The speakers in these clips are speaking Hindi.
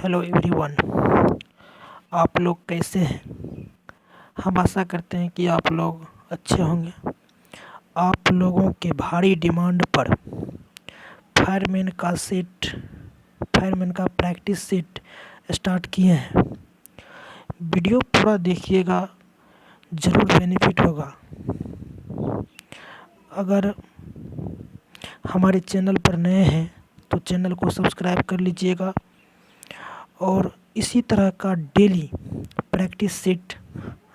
हेलो एवरीवन, आप लोग कैसे हैं। हम आशा करते हैं कि आप लोग अच्छे होंगे। आप लोगों के भारी डिमांड पर फायरमैन का प्रैक्टिस सेट स्टार्ट किए हैं। वीडियो पूरा देखिएगा, ज़रूर बेनिफिट होगा। अगर हमारे चैनल पर नए हैं तो चैनल को सब्सक्राइब कर लीजिएगा और इसी तरह का डेली प्रैक्टिस सेट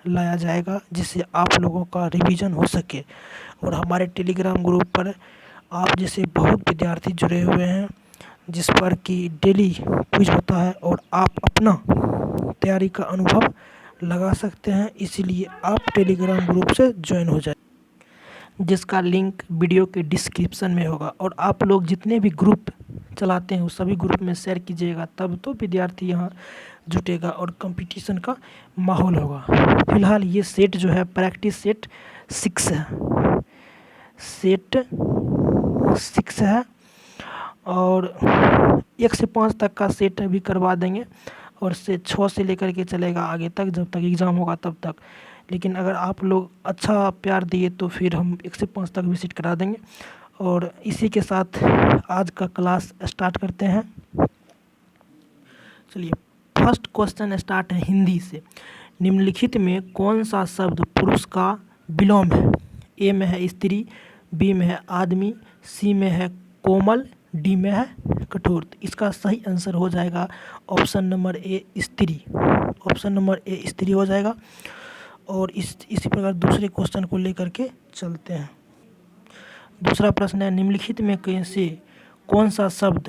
लाया जाएगा जिससे आप लोगों का रिवीजन हो सके। और हमारे टेलीग्राम ग्रुप पर आप जैसे बहुत विद्यार्थी जुड़े हुए हैं जिस पर कि डेली क्विज होता है और आप अपना तैयारी का अनुभव लगा सकते हैं। इसीलिए आप टेलीग्राम ग्रुप से ज्वाइन हो जाए, जिसका लिंक वीडियो के डिस्क्रिप्शन में होगा। और आप लोग जितने भी ग्रुप चलाते हैं उस सभी ग्रुप में शेयर कीजिएगा, तब तो विद्यार्थी यहाँ जुटेगा और कंपटीशन का माहौल होगा। फिलहाल ये सेट जो है प्रैक्टिस सेट 6 है, और 1 से 5 तक का सेट अभी करवा देंगे और 6 से लेकर के चलेगा आगे तक, जब तक एग्ज़ाम होगा तब तक। लेकिन अगर आप लोग अच्छा प्यार दिए तो फिर हम 1 से 5 तक विजिट करा देंगे। और इसी के साथ आज का क्लास स्टार्ट करते हैं। चलिए, फर्स्ट क्वेश्चन स्टार्ट है हिंदी से। निम्नलिखित में कौन सा शब्द पुरुष का विलोम है। ए में है स्त्री, बी में है आदमी, सी में है कोमल, डी में है कठोर। इसका सही आंसर हो जाएगा ऑप्शन नंबर ए स्त्री। ऑप्शन नंबर ए स्त्री हो जाएगा। और इसी प्रकार दूसरे क्वेश्चन को लेकर के चलते हैं। दूसरा प्रश्न है, निम्नलिखित में कैसे कौन सा शब्द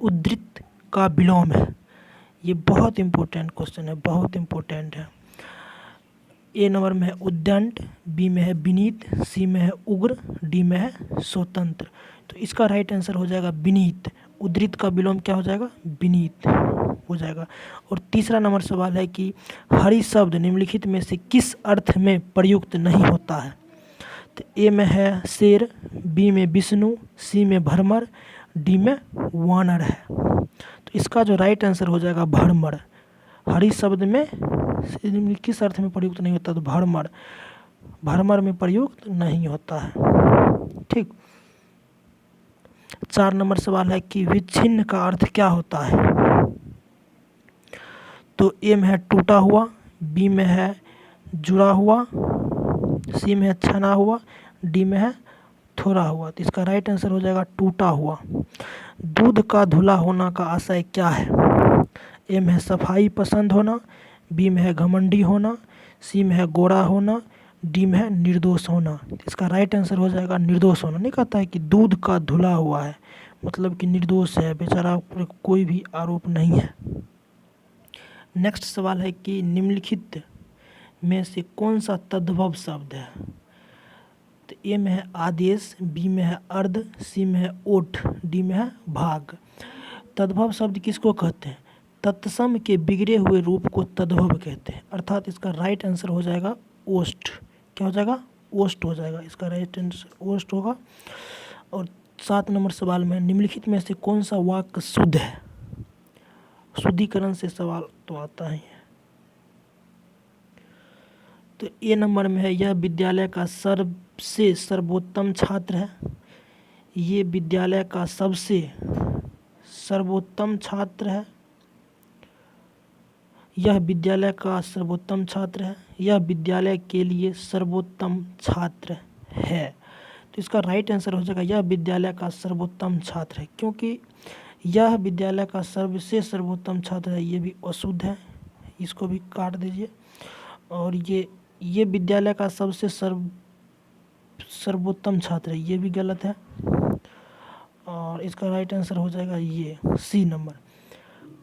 उद्धृत का विलोम है। ये बहुत इम्पोर्टेंट क्वेश्चन है, बहुत इम्पोर्टेंट है। ए नंबर में है उद्दंड, बी में है विनीत, सी में है उग्र, डी में है स्वतंत्र। तो इसका राइट आंसर हो जाएगा विनीत। उद्धृत का विलोम क्या हो जाएगा, विनीत हो जाएगा। और तीसरा नंबर सवाल है कि हरि शब्द निम्नलिखित में से किस अर्थ में प्रयुक्त नहीं होता है। तो ए में है शेर, बी में विष्णु, सी में भ्रमर, डी में वानर है। तो इसका जो राइट आंसर हो जाएगा भ्रमर। हरि शब्द में किस अर्थ में प्रयुक्त नहीं होता, तो भ्रमर में प्रयुक्त नहीं होता है। ठीक। 4 नंबर सवाल है कि विच्छिन्न का अर्थ क्या होता है। तो ए में है टूटा हुआ, बी में है जुड़ा हुआ, सी में है छना हुआ, डी में है थोड़ा हुआ। तो इसका राइट आंसर हो जाएगा टूटा हुआ। दूध का धुला होना का आशय क्या है। ए में है सफाई पसंद होना, बी में है घमंडी होना, सी में है गोरा होना, डी में है निर्दोष होना। इसका राइट आंसर हो जाएगा निर्दोष होना। नहीं कहता है कि दूध का धुला हुआ है, मतलब कि निर्दोष है, बेचारा पर कोई भी आरोप नहीं है। नेक्स्ट सवाल है कि निम्नलिखित में से कौन सा तद्भव शब्द है। तो ए में है आदेश, बी में है अर्ध, सी में है ओठ, डी में है भाग। तद्भव शब्द किसको कहते हैं, तत्सम के बिगड़े हुए रूप को तद्भव कहते हैं। अर्थात इसका राइट आंसर हो जाएगा ओष्ठ। क्या हो जाएगा, ओष्ठ हो जाएगा। इसका राइट आंसर ओष्ठ होगा। और 7 नंबर सवाल में निम्नलिखित में से कौन सा वाक्य शुद्ध है। शुद्धिकरण से सवाल तो आता ही है। तो ए नंबर में है यह विद्यालय का सबसे सर्वोत्तम छात्र है। ये विद्यालय का सबसे सर्वोत्तम छात्र है। यह विद्यालय का सर्वोत्तम छात्र है। यह विद्यालय के लिए सर्वोत्तम छात्र है। तो इसका राइट आंसर हो जाएगा यह विद्यालय का सर्वोत्तम छात्र है, क्योंकि यह विद्यालय का सबसे सर्वोत्तम छात्र है, ये भी अशुद्ध है, इसको भी काट दीजिए। और ये विद्यालय का सबसे सर्वोत्तम छात्र है, ये भी गलत है। और इसका राइट आंसर हो जाएगा ये सी नंबर।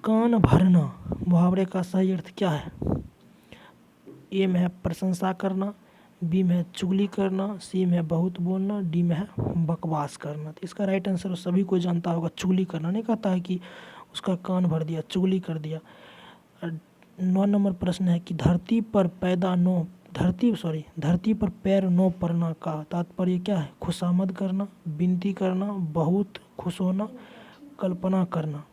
कान भरना मुहावरे का सही अर्थ क्या है। ए में है प्रशंसा करना, बी में है चुगली करना, सी में है बहुत बोलना, डी में है बकवास करना। तो इसका राइट आंसर सभी को जानता होगा, चुगली करना। नहीं कहता है कि उसका कान भर दिया, चुगली कर दिया। 9 नंबर प्रश्न है कि धरती पर पैर नो पड़ना का तात्पर्य क्या है। खुशामद करना, विनती करना, बहुत खुश होना, कल्पना करना।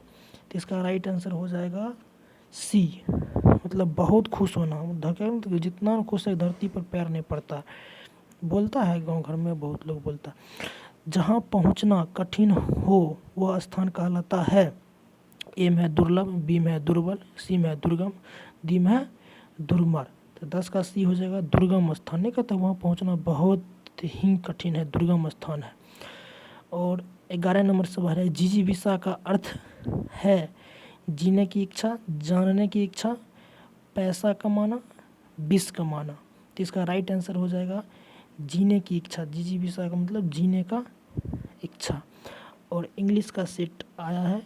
तो तो इसका राइट आंसर हो जाएगा सी, मतलब बहुत खुश होना। धरती जितना खुश है धरती पर पैर नहीं पड़ता, बोलता है गांव घर में बहुत लोग बोलता है। जहाँ पहुँचना कठिन हो वह स्थान कहलाता है। ए में है दुर्लभ, बी में है दुर्बल, सी में है दुर्गम, डी में है दुर्मर। तो 10 का सी हो जाएगा दुर्गम स्थान। नहीं कहता वहाँ पहुँचना बहुत ही कठिन है, दुर्गम स्थान है। और 11 नंबर सवाल है, जिजीविका का अर्थ है जीने की इच्छा, जानने की इच्छा, पैसा कमाना, विष कमाना। तो इसका राइट आंसर हो जाएगा जीने की इच्छा। जिजीविका का मतलब जीने का इच्छा। और इंग्लिश का सेट आया है,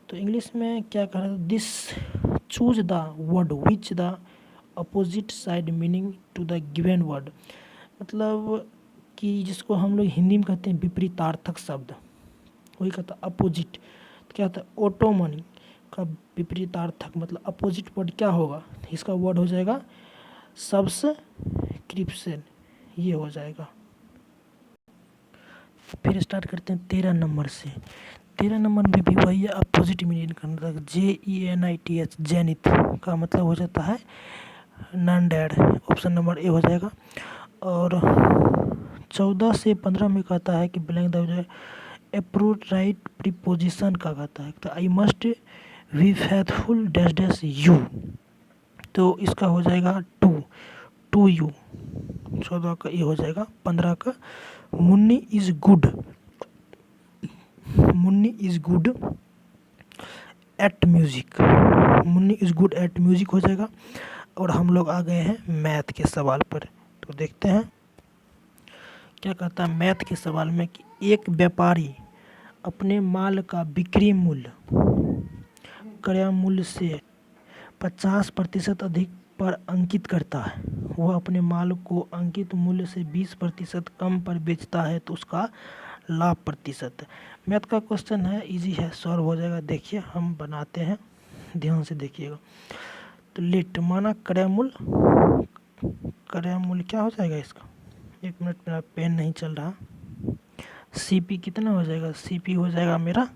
तो इंग्लिश में क्या कह रहा है, this choose the word which the opposite side meaning to the given word. मतलब कि जिसको हम लोग हिंदी में कहते हैं विपरीतार्थक शब्द, वही कहता है अपोजिट। तो क्या होता है, ओटोमनी का विपरीतार्थक मतलब अपोजिट वर्ड क्या होगा, इसका वर्ड हो जाएगा सब्सक्रिप्शन, ये हो जाएगा। फिर स्टार्ट करते हैं 13 नंबर से। 13 नंबर में भी वही है, अपोजिट मीनिंग करना। JENITH जेनिथ का मतलब हो जाता है non dad, option number A हो जाएगा। और 14 से 15 में कहता है कि blank the approve right preposition का कहता है, तो I must be faithful dash dash you. तो इसका हो जाएगा टू यू। 14 का ये हो जाएगा। 15 का Munni is good, Munni is good at music, Munni is good at music हो जाएगा। और हम लोग आ गए हैं मैथ के सवाल पर, तो देखते हैं क्या कहता है मैथ के सवाल में कि एक व्यापारी अपने माल का बिक्री मूल्य क्रय मूल्य से 50% अधिक पर अंकित करता है। वह अपने माल को अंकित मूल्य से 20% कम पर बेचता है, तो उसका लाभ प्रतिशत। मैथ का क्वेश्चन है, इजी है, सॉल्व हो जाएगा। देखिए हम बनाते हैं, ध्यान से देखिएगा। तो लेट माना क्रय मूल्य क्या हो जाएगा इसका, एक मिनट मेरा पेन नहीं चल रहा। सीपी कितना हो जाएगा, सीपी हो जाएगा मेरा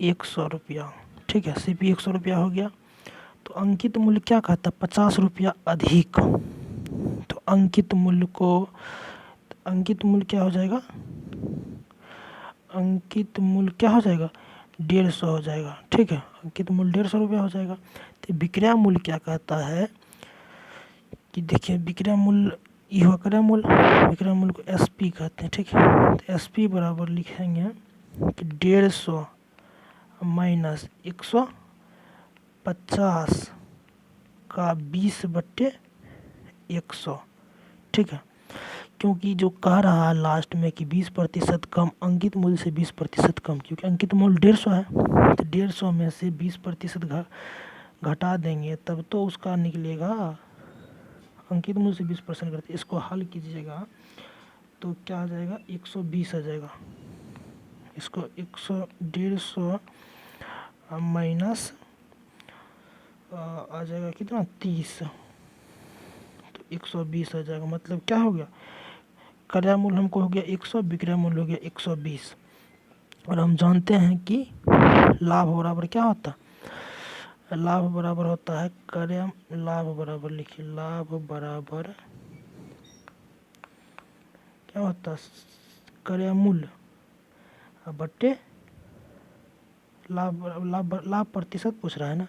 100 रुपया। ठीक है, सीपी 100 रुपया हो गया। तो अंकित मूल्य क्या कहता है, 50 रुपया अधिक। तो अंकित मूल्य क्या हो जाएगा, अंकित मूल्य क्या हो जाएगा 150 हो जाएगा। ठीक है, अंकित मूल्य 150 रुपया हो जाएगा। तो विक्रय मूल्य क्या कहता है कि देखिए विक्रय मूल्य ये हुआ क्रय मूल्य, विक्रय मूल्य को एसपी कहते हैं। ठीक है, तो एसपी बराबर लिखेंगे कि 150 माइनस 150 का 20/100। ठीक है, क्योंकि जो कह रहा है लास्ट में कि 20% कम, अंकित मूल्य से 20% कम, क्योंकि अंकित मूल्य 150 है, तो 150 में से 20% घटा देंगे तब तो उसका निकलेगा, अंकित मूल्य से 20% करते। इसको हल कीजिएगा तो क्या आ जाएगा 120 आ जाएगा। इसको 150 माइनस आ जाएगा कितना 30, तो 120 आ जाएगा। मतलब क्या हो गया, क्रय मूल्य हमको हो गया 100, विक्रय मूल्य हो गया 120। और हम जानते हैं कि लाभ बराबर क्या होता है, लाभ बराबर होता है क्रय, लाभ बराबर लिखिए, लाभ बराबर क्या होता है क्रय मूल्य बट्टे लाभ प्रतिशत पूछ रहा है ना,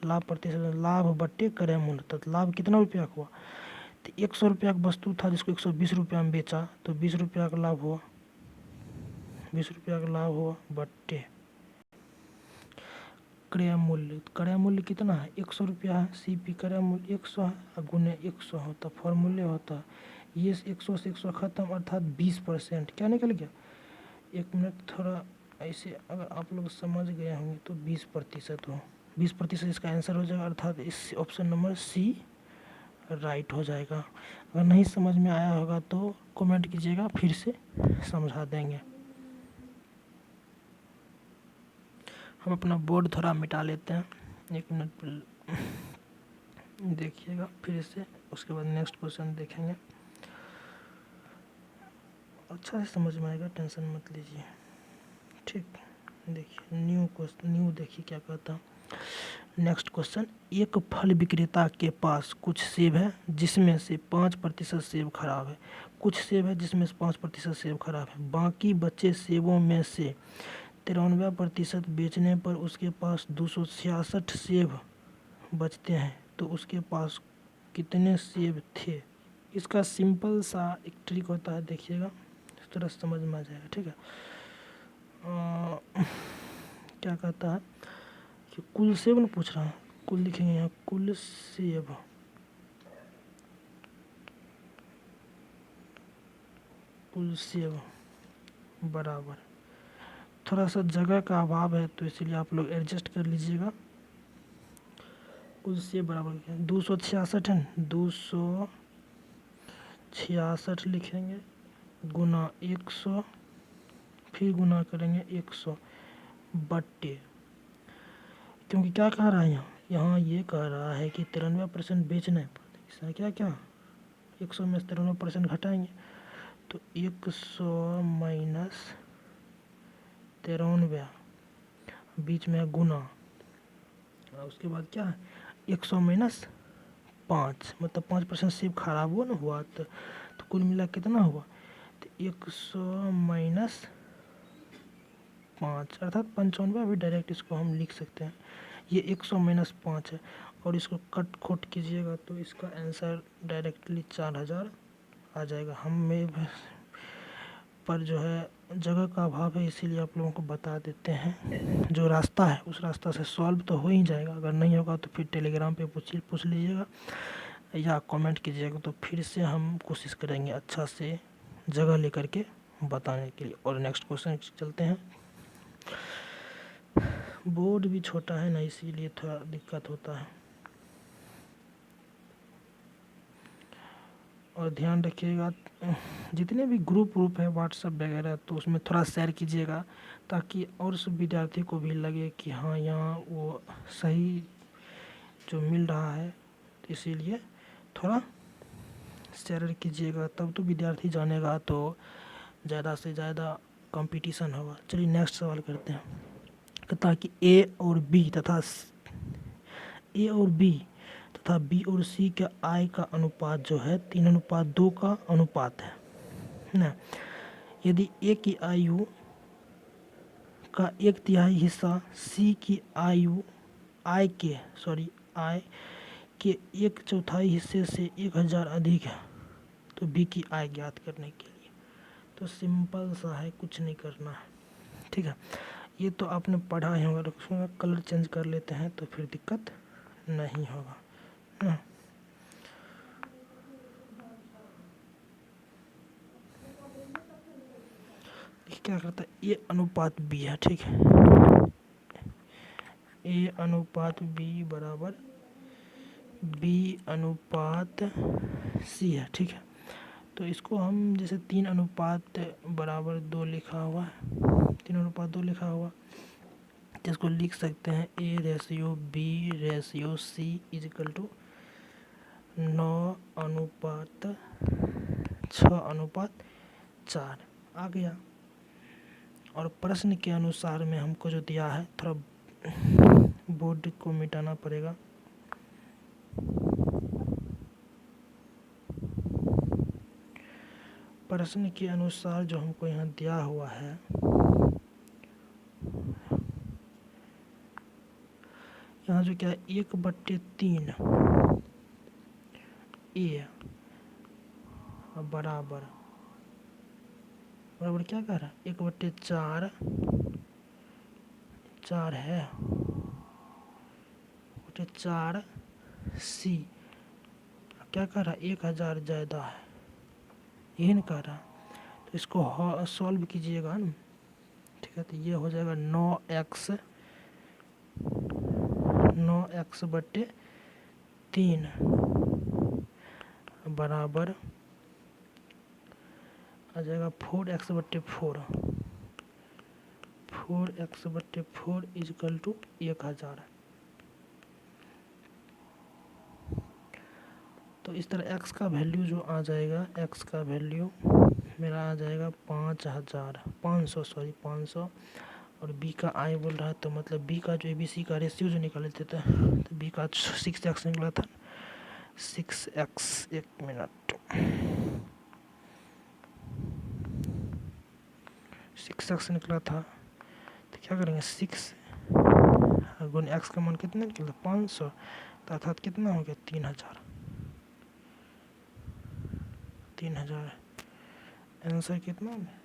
लाभ प्रतिशत, लाभ बट्टे क्रय मूल्य। तो लाभ कितना रुपया का हुआ, तो 100 रुपया का वस्तु था जिसको 120 रुपया में बेचा, तो 20 रुपया का लाभ हुआ, 20 रुपया का लाभ हुआ बट्टे क्रय मूल्य। क्रय मूल्य कितना है 100 रुपया है, सीपी क्रय मूल्य 100 है, और गुने 100 होता फॉर्मूले होता है ये 100 से 100 खत्म, अर्थात 20%। क्या निकल गया, एक मिनट थोड़ा ऐसे, अगर आप लोग समझ गए होंगे तो 20% हो, 20% इसका आंसर हो जाएगा, अर्थात इस ऑप्शन नंबर सी राइट हो जाएगा। अगर नहीं समझ में आया होगा तो कमेंट कीजिएगा, फिर से समझा देंगे। हम अपना बोर्ड थोड़ा मिटा लेते हैं, एक मिनट देखिएगा फिर से, उसके बाद नेक्स्ट क्वेश्चन देखेंगे। अच्छा से समझ में आएगा, टेंशन मत लीजिए। ठीक। देखिए न्यू क्वेश्चन, न्यू देखिए क्या कहता है। नेक्स्ट क्वेश्चन, एक फल विक्रेता के पास कुछ सेब है जिसमें से 5% सेब खराब है। कुछ सेब है जिसमें से 5% सेब खराब है। बाकी बचे सेबों में से 93% बेचने पर उसके पास 266 सेब बचते हैं, तो उसके पास कितने सेब थे। इसका सिंपल सा एक ट्रिक होता है, देखिएगा इस तरह समझ में आ जाएगा। ठीक है, क्या कहता है कि कुल सेब न पूछ रहा है, कुल लिखेंगे यहाँ, कुल सेब बराबर, थोड़ा सा जगह का अभाव है तो इसीलिए आप लोग एडजस्ट कर लीजिएगा। कुल सेब बराबर क्या है, 266 है, 266 लिखेंगे गुना 100, फिर गुना करेंगे 100 बट्टे, क्योंकि क्या कह रहा है यहाँ ये कह रहा है कि 93% बेचने पर इसका क्या क्या 100 में से 93% घटाएंगे, तो 100 माइनस 93, बीच में है गुना, और उसके बाद क्या है 100 माइनस 5, मतलब 5% सेब खराब हुआ ना हुआ, तो कुल मिला कितना हुआ, तो 100 माइनस 5 अर्थात 95। अभी डायरेक्ट इसको हम लिख सकते हैं, ये 100 माइनस 5 है, और इसको कट खोट कीजिएगा तो इसका आंसर डायरेक्टली 4000 आ जाएगा। हमें पर जो है जगह का अभाव है, इसीलिए आप लोगों को बता देते हैं। जो रास्ता है उस रास्ता से सॉल्व तो हो ही जाएगा, अगर नहीं होगा तो फिर टेलीग्राम पे पूछ लीजिएगा या कमेंट कीजिएगा, तो फिर से हम कोशिश करेंगे अच्छा से जगह लेकर के बताने के लिए। और नेक्स्ट क्वेश्चन चलते हैं। बोर्ड भी छोटा है ना, इसीलिए थोड़ा दिक्कत होता है, और ध्यान रखिएगा जितने भी ग्रुप है व्हाट्सएप वगैरह, तो उसमें थोड़ा शेयर कीजिएगा ताकि और सब विद्यार्थी को भी लगे कि हाँ यहाँ वो सही जो मिल रहा है, तो इसीलिए थोड़ा शेयर कीजिएगा, तब तो विद्यार्थी जानेगा, तो ज़्यादा से ज़्यादा कंपटीशन होगा। चलिए नेक्स्ट सवाल करते हैं। कहता कि ए और बी तथा बी और सी के आय का अनुपात जो है 3:2 का अनुपात है ना। यदि ए की आयु का 1/3 हिस्सा सी की आय के 1/4 हिस्से से 1000 अधिक है, तो बी की आय ज्ञात करने के लिए। तो सिंपल सा है, कुछ नहीं करना है। ठीक है, ये तो आपने पढ़ा ही होगा, उसमें कलर चेंज कर लेते हैं तो फिर दिक्कत नहीं होगा ना। क्या करता है, ए अनुपात बी है। ठीक है, ए अनुपात बी बराबर बी अनुपात सी है। ठीक है, तो इसको हम जैसे 3:2 लिखा हुआ है, 3:2 लिखा हुआ, जिसको लिख सकते हैं A ratio B ratio C equal to 9:6:4 आ गया। और प्रश्न के अनुसार में हमको जो दिया है, थोड़ा बोर्ड को मिटाना पड़ेगा। प्रश्न के अनुसार जो हमको यहाँ दिया हुआ है, यहाँ जो क्या है 1/3 ए बराबर क्या कह रहा है 1/4 है 1/4 सी, क्या कह रहा है 1000 ज़्यादा है, यही नहीं कह रहा। तो इसको सॉल्व कीजिएगा ना। ठीक है, तो ये हो जाएगा 9x/3 बराबर आ जाएगा 4x/4 इजकल टू 1000। तो इस तरह x का वैल्यू जो आ जाएगा, x का वैल्यू मेरा आ जाएगा 500, और बी का आई बोल रहा है, तो मतलब बी का जो ABC का रेशियो जो निकाल लेते थे, तो बी का 6x निकला था। 6x, 1 मिनट, 6x निकला था। तो क्या करेंगे, 6 गुण x का मान कितना निकला, 500, तो अर्थात कितना हो गया, 3000। 3000 आंसर कितना है,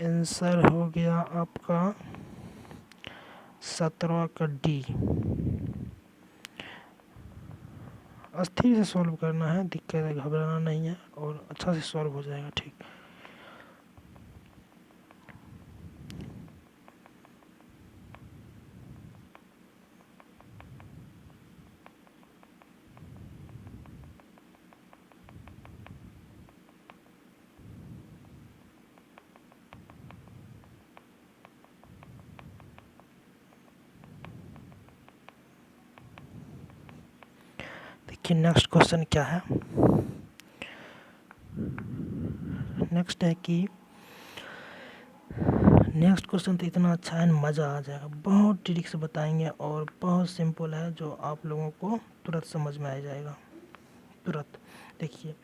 आंसर हो गया आपका 17 का डी। अस्थिर से सॉल्व करना है, दिक्कत है, घबराना नहीं है और अच्छा से सॉल्व हो जाएगा। ठीक, देखिए नेक्स्ट क्वेश्चन क्या है। नेक्स्ट है कि नेक्स्ट क्वेश्चन तो इतना अच्छा है, मज़ा आ जाएगा, बहुत ट्रिक से बताएंगे और बहुत सिंपल है, जो आप लोगों को तुरंत समझ में आ जाएगा, तुरंत। देखिए,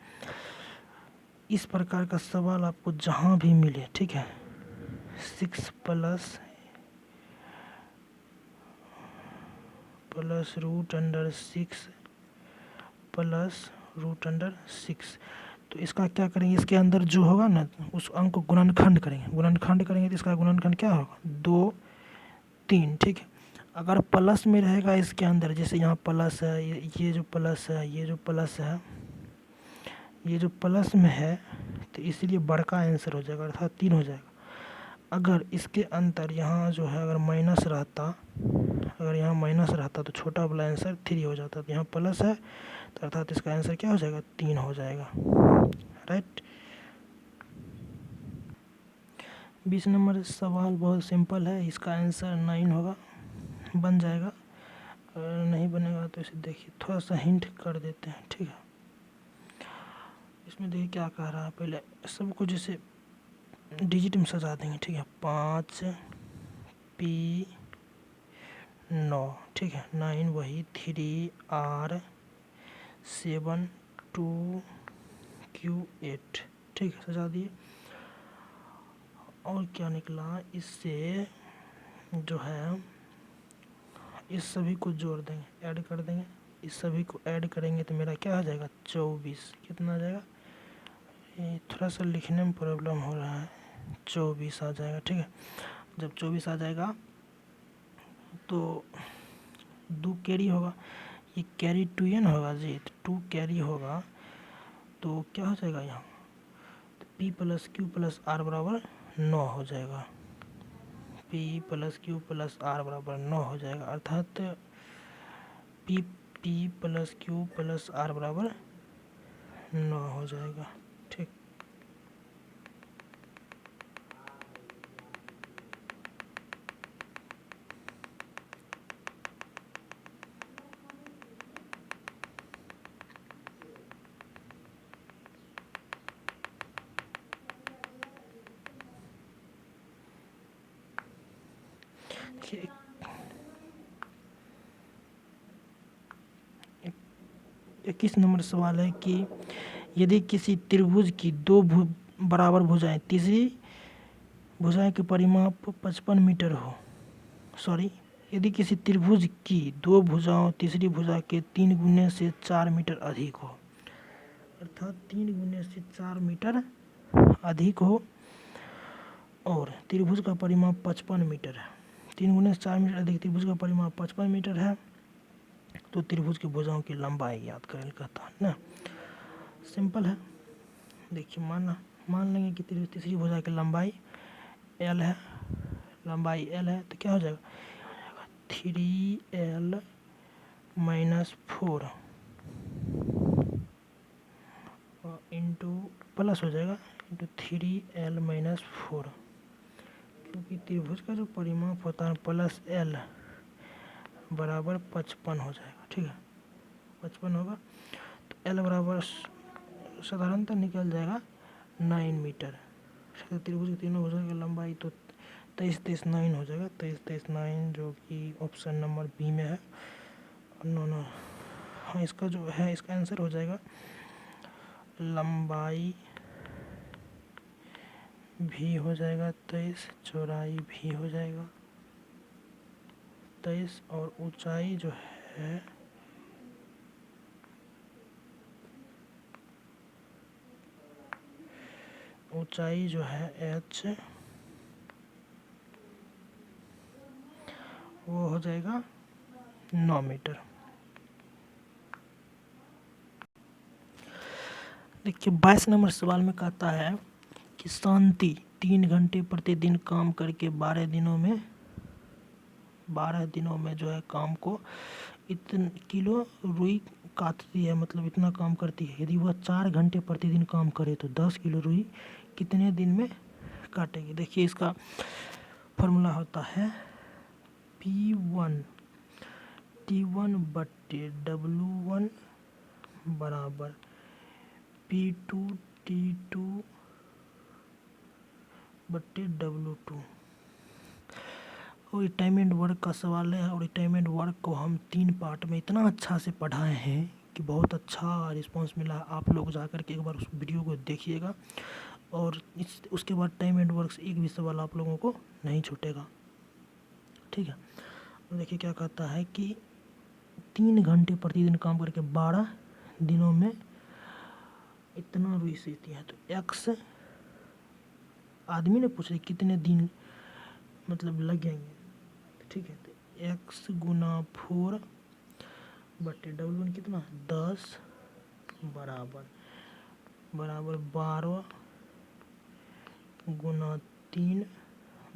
इस प्रकार का सवाल आपको जहाँ भी मिले, ठीक है, 6 plus root under 6 plus root under 6, तो इसका क्या करेंगे, इसके अंदर जो होगा ना, उस अंक को गुणनखंड करेंगे। गुणनखंड करेंगे तो इसका गुणनखंड क्या होगा, 2, 3, ठीक है। अगर प्लस में रहेगा इसके अंदर, जैसे यहाँ प्लस है, ये जो प्लस है, ये जो प्लस है, ये जो प्लस में है, तो इसलिए बड़का आंसर हो जाएगा, अर्थात 3 हो जाएगा। अगर इसके अंदर यहाँ जो है अगर माइनस रहता, अगर यहाँ माइनस रहता तो छोटा वाला आंसर 3 हो जाता, तो यहाँ प्लस है, तो अर्थात इसका आंसर क्या हो जाएगा, 3 हो जाएगा, राइट। 20 नंबर सवाल बहुत सिंपल है, इसका आंसर 9 होगा, बन जाएगा। अगर नहीं बनेगा तो इसे देखिए, थोड़ा सा हिंट कर देते हैं, ठीक है। इसमें देखिए क्या कह रहा है, पहले सबको जैसे डिजिट में सजा देंगे, ठीक है। 5 P9, ठीक है। 9 वही, 3 R 7 2 Q8, ठीक है, सजा दिए। और क्या निकला, इससे जो है इस सभी को जोड़ देंगे, ऐड कर देंगे, इस सभी को ऐड करेंगे तो मेरा क्या आ जाएगा, 24। कितना आ जाएगा, ये थोड़ा सा लिखने में प्रॉब्लम हो रहा है, 24 आ जाएगा, ठीक है। जब 24 आ जाएगा तो 2 कैरी होगा, ये कैरी 2n होगा जी, तो 2 कैरी होगा, तो क्या हो जाएगा यहाँ, तो P plus Q plus R बराबर 9 हो जाएगा। P plus Q plus R बराबर 9 हो जाएगा, अर्थात P plus Q plus R बराबर 9 हो जाएगा, ठीक। देखिए 21 नंबर सवाल है कि यदि किसी त्रिभुज की दो बराबर भुजाएं, तीसरी भुजाएं के परिमाप 55 मीटर हो, सॉरी, यदि किसी त्रिभुज की दो भुजाओं तीसरी भुजा के 3 गुने से 4 मीटर अधिक हो, अर्थात 3 गुने से 4 मीटर अधिक हो और त्रिभुज का परिमाप 55 मीटर है, 3 गुने से 4 मीटर अधिक, त्रिभुज का परिमाप 55 मीटर है, तो त्रिभुज की भुजाओं की लंबाई याद करें कहता है ना। सिंपल है, देखिए मान लेंगे कि तीसरी भुजा की लंबाई L है, लंबाई L है, तो क्या हो जाएगा, 3L माइनस 4 इंटू प्लस हो जाएगा इंटू 3L माइनस 4, क्योंकि त्रिभुज का जो परिमाप होता है प्लस L बराबर 55 हो जाएगा, ठीक है, 55 होगा, तो L बराबर साधारणतः निकल जाएगा 9 मीटर। त्रिभुज की तीनों भुजाओं की लंबाई तो 23 हो जाएगा, 23 जो कि ऑप्शन नंबर बी में है। नो हाँ, इसका जो है इसका आंसर हो जाएगा लंबाई भी हो जाएगा 23, चौड़ाई भी हो जाएगा 23 और ऊंचाई जो है h वो हो जाएगा 9 मीटर। देखिए 22 नंबर सवाल में कहता है कि शांति 3 घंटे प्रतिदिन काम करके 12 दिनों में जो है काम को इतने किलो रुई काटती है, मतलब इतना काम करती है। यदि वह 4 घंटे प्रतिदिन काम करे तो 10 किलो रुई कितने दिन में काटेगी। देखिए इसका फॉर्मूला होता है P1 T1 बट्टे W1 बराबर P2 T2 बट्टे W2। और टाइम एंड वर्क का सवाल है, और टाइम एंड वर्क को हम 3 पार्ट में इतना अच्छा से पढ़ाए हैं कि बहुत अच्छा रिस्पांस मिला। आप लोग जाकर के एक बार उस वीडियो को देखिएगा, और उसके बाद टाइम एंड वर्क से एक भी सवाल आप लोगों को नहीं छूटेगा, ठीक है। देखिए क्या कहता है कि 3 घंटे प्रतिदिन काम करके 12 दिनों में इतना रुई सीती है। तो एक्स आदमी ने पूछा कितने दिन मतलब लगेंगे, ठीक है। तो x गुना 4 बटे W1 कितना 10 बराबर 12 गुना 3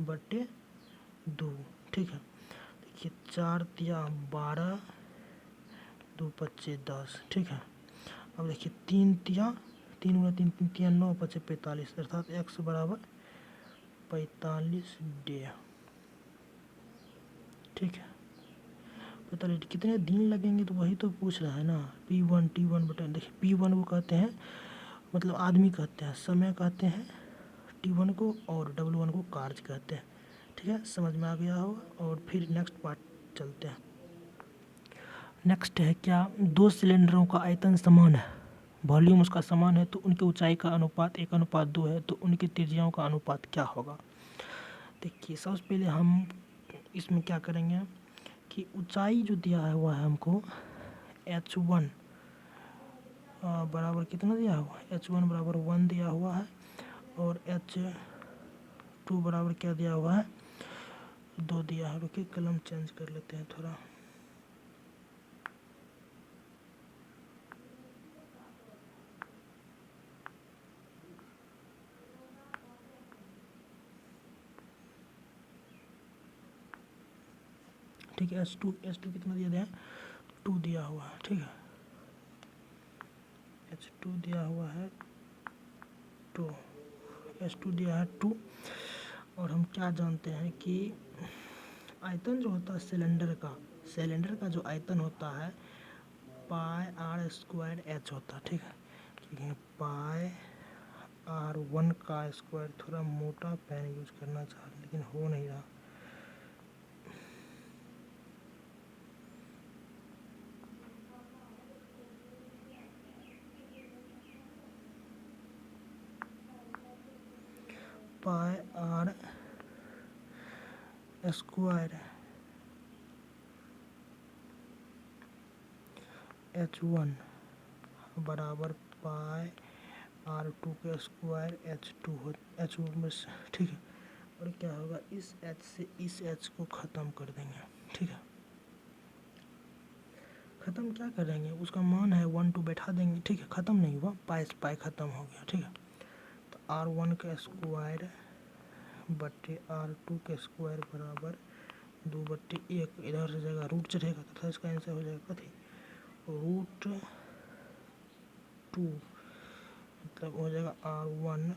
बटे 2, ठीक है। देखिए 4 तिया 12, 2 पच्चे 10, ठीक है। अब देखिए 3 तिया 3 गुना 3 3 तिया 9 पच्चे 45, अर्थात x बराबर 45 डे, ठीक है। 45 कितने दिन लगेंगे, तो वही तो पूछ रहा है ना। P1 T1 बटे, देखिए P1 को कहते हैं मतलब आदमी कहते हैं, समय कहते हैं T1 को, और W1 को कार्य कहते हैं, ठीक है। समझ में आ गया होगा। और फिर नेक्स्ट पार्ट चलते हैं। नेक्स्ट है क्या 2 सिलेंडरों का आयतन समान है, वॉल्यूम उसका समान है, तो उनकी ऊंचाई का अनुपात 1:2 है, तो उनकी त्रिज्याओं का अनुपात क्या होगा। देखिए सबसे पहले हम इसमें क्या करेंगे कि ऊंचाई जो दिया हुआ है हमको h1 बराबर कितना दिया हुआ है, h1 बराबर 1 दिया हुआ है, और h2 बराबर क्या दिया हुआ है 2 दिया है। रुकिए कलम चेंज कर लेते हैं थोड़ा। ठीक है h2 कितना दिया है 2 दिया हुआ है, ठीक है। h2 दिया हुआ है 2, h2 दिया है 2। और हम क्या जानते हैं कि आयतन जो होता है सिलेंडर का जो आयतन होता है πr² होता है, ठीक है। क्योंकि πr1 का स्क्वायर, थोड़ा मोटा पेन यूज करना चाह रहे लेकिन हो नहीं रहा। πr² h1 बराबर πr2 के स्क्वायर h2 में, ठीक है। और क्या होगा इस h से इस h को ख़त्म कर देंगे, ठीक है। ख़त्म क्या करेंगे, उसका मान है 1 2 बैठा देंगे, ठीक है। ख़त्म नहीं हुआ, पाई ख़त्म हो गया, ठीक है। तो r1 का स्क्वायर बट्टे r2 के स्क्वायर बराबर 2/1, इधर से जगह रूट चढ़ेगा तथा इसका आंसर हो जाएगा कथी √2, मतलब हो जाएगा r1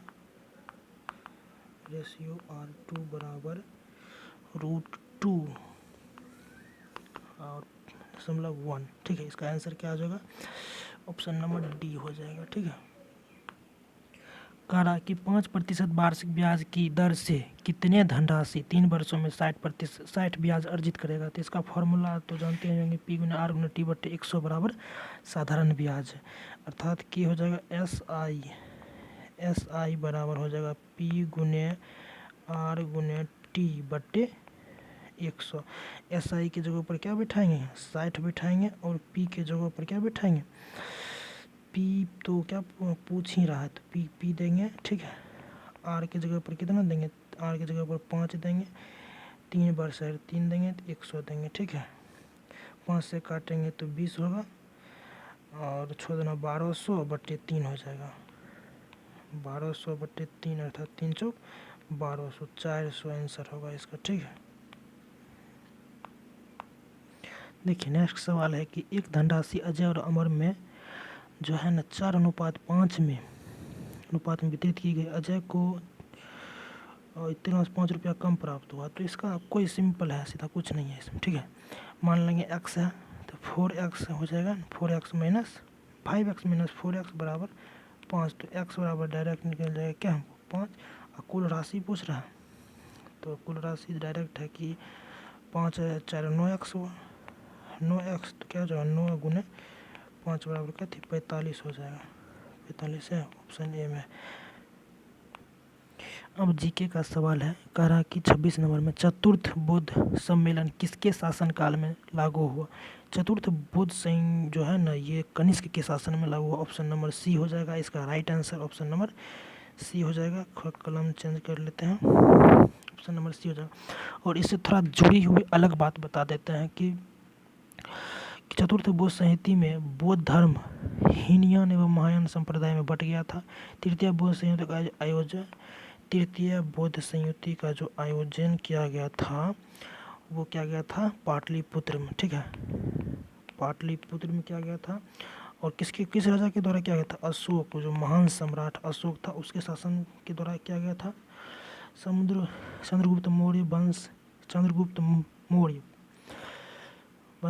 रेशियो r2 बराबर √2 और 0.1, ठीक है। इसका आंसर क्या हो जाएगा ऑप्शन नंबर डी हो जाएगा, ठीक है। कह रहा कि 5% वार्षिक ब्याज की दर से कितने धनराशि 3 वर्षों में 60% ब्याज अर्जित करेगा। तो इसका फॉर्मूला तो जानते हैं होंगे, P गुना R गुना T बटे 100 बराबर साधारण ब्याज, अर्थात कि हो जाएगा एस आई बराबर हो जाएगा P गुने R गुने T बटे 100। एस आई की जगह पर क्या बिठाएंगे 60 बिठाएंगे और P के जगह पर क्या बिठाएंगे P तो क्या पूछ ही रहा है, तो P देंगे, ठीक है। R की जगह पर कितना देंगे, R की जगह पर 5 देंगे, 3 बार 3 देंगे तो 100 देंगे, ठीक है। 5 से काटेंगे तो 20 होगा और छोड़ देना 1200 बटे 3 हो जाएगा, 1200 बटे 3 अर्थात 3 चौक 1200, 400 आंसर होगा इसका, ठीक है। देखिए नेक्स्ट सवाल है कि एक धनराशि अजय और अमर में जो है ना 4:5 में वितरित की गई। अजय को इतने 5 रुपया कम प्राप्त हुआ। तो इसका कोई सिंपल है, सीधा कुछ नहीं है इसमें, ठीक है। मान लेंगे x है तो 4x हो जाएगा, 4x minus 5x minus 4x बराबर 5। तो x बराबर डायरेक्ट निकल जाएगा क्या हमको 5, और कुल राशि पूछ रहा है तो कुल राशि डायरेक्ट है कि 5 4 9x हुआ, 9x तो क्या हो जाएगा 9 गुने 5 बराबर क्या थी 45 हो जाएगा, 45 है, ऑप्शन ए में। अब जीके का सवाल है, कह रहा कि 26 नंबर में चतुर्थ बौद्ध सम्मेलन किसके शासनकाल में लागू हुआ। चतुर्थ बौद्ध संघ जो है ना ये कनिष्क के शासन में लागू हुआ, ऑप्शन नंबर सी हो जाएगा इसका right answer, option number C हो जाएगा। कलम चेंज कर लेते हैं, ऑप्शन नंबर सी हो जाएगा। और इससे थोड़ा जुड़ी हुई अलग बात बता देते हैं कि चतुर्थ बौद्ध संहिता में बौद्ध धर्म हीनयान एवं महायान संप्रदाय में बट गया था। तृतीय बौद्ध संयुति का जो आयोजन किया गया था वो क्या गया था पाटलिपुत्र में, ठीक है, पाटलिपुत्र में किया गया था। और किस राजा के द्वारा किया गया था, अशोक, जो महान सम्राट अशोक था उसके शासन के द्वारा किया गया था। चंद्रगुप्त मौर्य वंश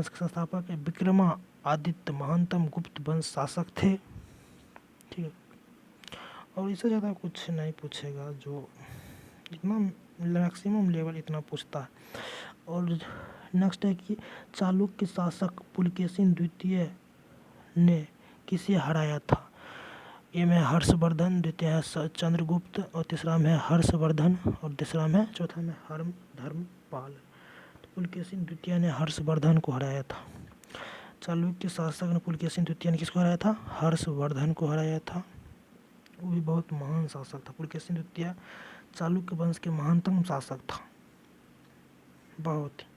के संस्थापक विक्रमादित्य महानतम गुप्त वंश शासक थे, ठीक है। और इससे ज़्यादा कुछ नहीं पूछेगा, जो इतना मैक्सिमम लेवल इतना पूछता है। और नेक्स्ट है कि चालुक्य शासक पुलकेशिन द्वितीय ने किसे हराया था। ए में हर्षवर्धन, द्वितीय है चंद्रगुप्त और तीसरा में है हर्षवर्धन और तीसरा में चौथा में धर्मपाल। तो पुलकेशिन द्वितीय ने हर्षवर्धन को हराया था। चालुक्य शासक ने पुलकेशिन द्वितीय ने किसको हराया था, हर्षवर्धन को हराया था। वो भी बहुत महान शासक था। पुलकेशिन द्वितीय चालुक्य वंश के महानतम शासक था, बहुत ही।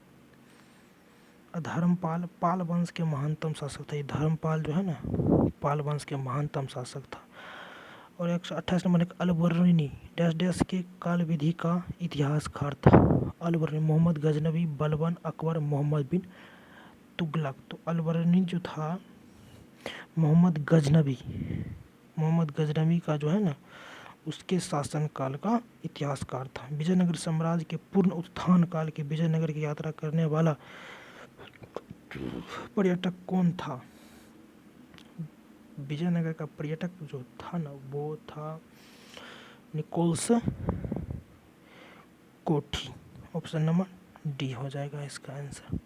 धर्मपाल पाल वंश के महानतम शासक था। धर्मपाल जो है ना पाल वंश के महानतम शासक था। और 128 नंबर एक अलबर्नी डैश डैश के काल विधि का इतिहासकार था। अलबर्नी मोहम्मद गजनवी, बलबन, अकबर, मोहम्मद बिन तुगलक। तो अलबर्नी जो था मोहम्मद गजनवी का जो है ना उसके शासनकाल का इतिहासकार था। विजयनगर साम्राज्य के पूर्ण उत्थान काल के विजयनगर की यात्रा करने वाला पर्यटक कौन था। विजयनगर का पर्यटक जो था ना वो था निकोलस कोठी, ऑप्शन नंबर डी हो जाएगा इसका आंसर।